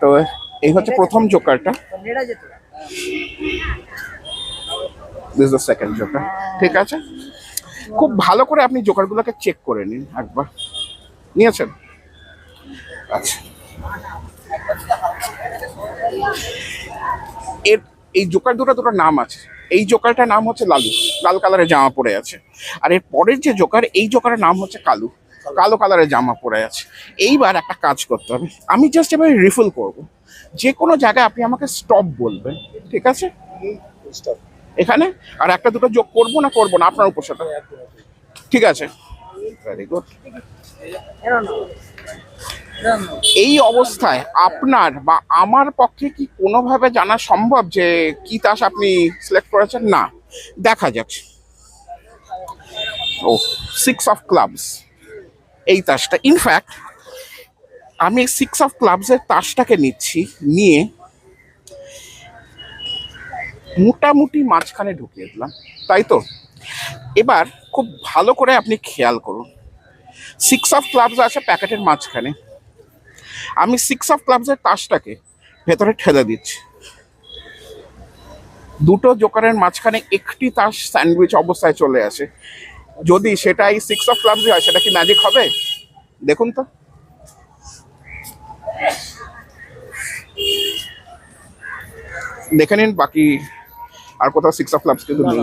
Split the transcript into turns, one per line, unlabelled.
তো এই হচ্ছে প্রথম জোকারটা, this is the second joker. ঠিক আছে, খুব ভালো করে আপনি জোকারগুলোকে চেক করে নিন একবার। নিয়েছেন? আচ্ছা, এর এই জোকার দুটো নাম আছে। এই জোকারটার নাম হচ্ছে লালু, লাল কালারের জামা পরে আছে। আর এর পরের যে জোকার, এই জোকারের নাম হচ্ছে কালু, কালো কালারের জামা পরে আছে। এইবার একটা কাজ করতে হবে, আমি জাস্ট এবার রিফিল করব। যে কোনো জায়গায় আপনি আমাকে স্টপ বলবেন, ঠিক আছে? এখানে আর একটা দুটো যোগ করবো না করবো না, আপনার উপর সেটা। ঠিক আছে, ভেরি গুড। এই অবস্থায় আপনার বা আমার পক্ষে কি কোনোভাবে জানা সম্ভব যে কি তাস আপনি সিলেক্ট করেছেন? না, দেখা যাক। ও, 6 অফ ক্লাবস, এই তাসটা। ইনফ্যাক্ট আমি 6 অফ ক্লাবসের তাসটাকে নিচ্ছি, নিয়ে মোটামুটি মাঝখানে ঢুকিয়ে দিলাম, তাই তো? এবার খুব ভালো করে আপনি খেয়াল করুন, 6 অফ ক্লাবস আছে প্যাকেটের মাঝখানে। আমি 6 অফ ক্লাবসের তাসটাকে ভেতরে ঠেলে দিচ্ছি। দুটো জোকারের মাঝখানে একটি তাস স্যান্ডউইচ অবস্থায় চলে আসে। যদি সেটা এই 6 অফ ক্লাবস হয়, সেটা কি ম্যাজিক হবে? দেখুন তো। দেখে নিন, বাকি আর কোথাও 6 অফ ক্লাবস কিন্তু নেই।